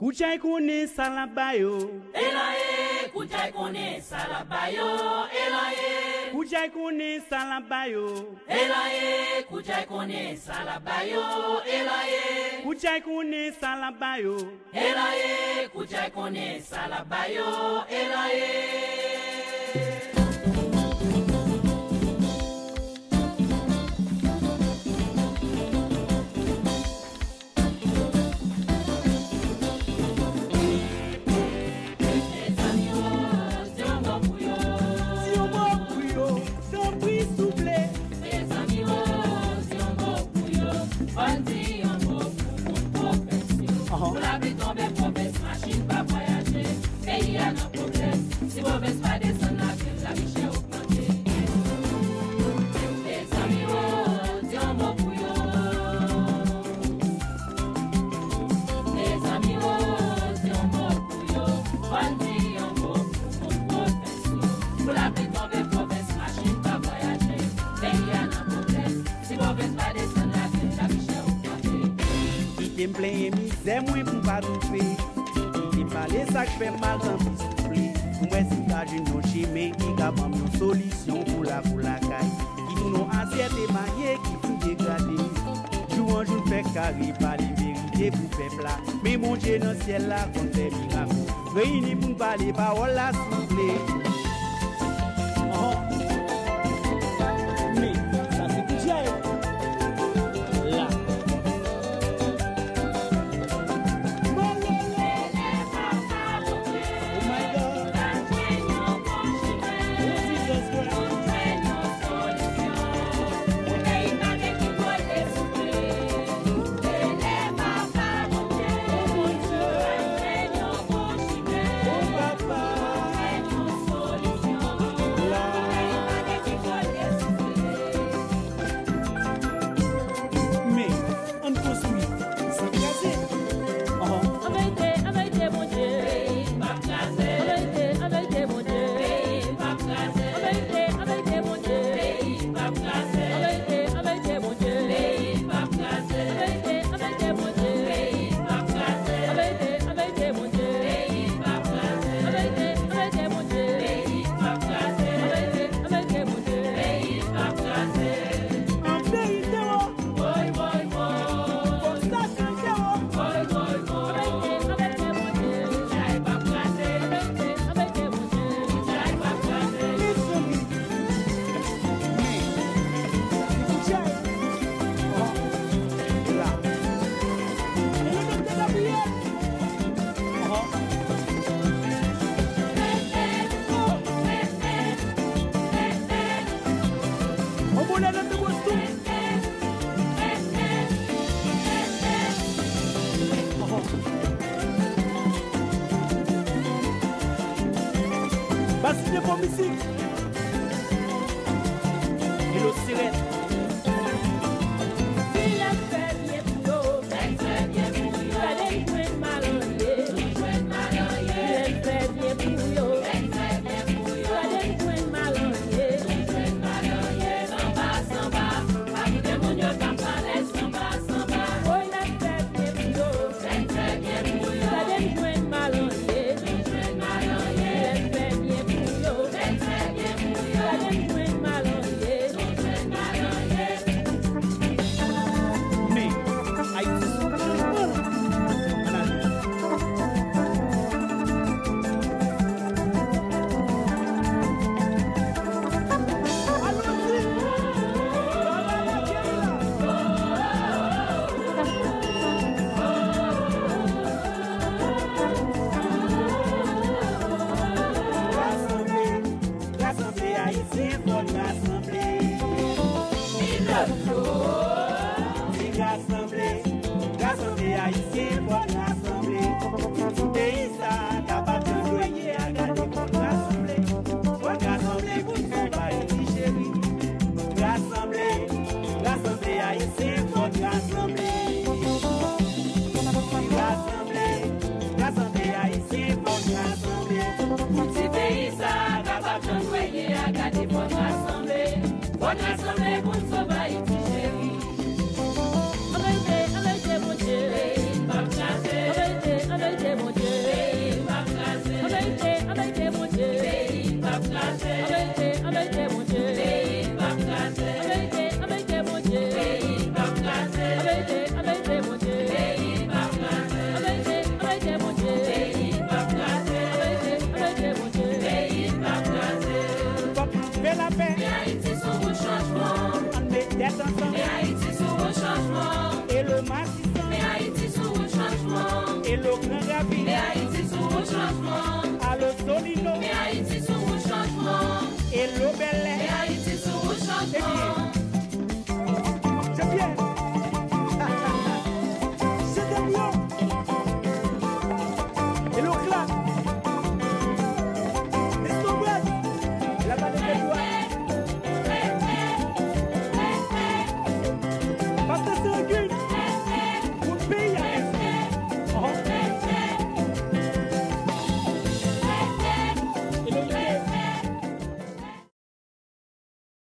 Kuchai kone salabayo. Elaye, kuchai kone salabayo. Elaye, kuchai kone salabayo. Elaye, kuchai kone salabayo. Elaye, kuchai kone salabayo. Elaye, kuchai kone salabayo. Elaye. Pour la vie tomber, mauvaise machine pas voyager. Pays a nos problèmes. Si mauvaise pas descendre la vie chez augmenter. Les amis, oh, dis un mot pour eux. Les amis, oh, dis un mot pour eux. On dit un mot pour profession. Pour la vie tomber, mauvaise machine pas voyager. Pays a nos problèmes. Si mauvaise pas descendre la vie chez augmenter. Il me plaît, c'est moins pour pas trouver. Il parle ça que fait mal dans mes soufflés. Moi, si t'as une chemin qui a une solution pour la caille. Qui nous assiette et mariés qui font dégrader. Joue un jour fait carré par les vérités pour faire plat. Mais mon Dieu dans le ciel là, comme des miracles. Réunis pour parler, paroles là, souffler. Mais ça c'est tout ça. Là. Parce que pour musique et le sirène. Let's Nan Graville, Haïti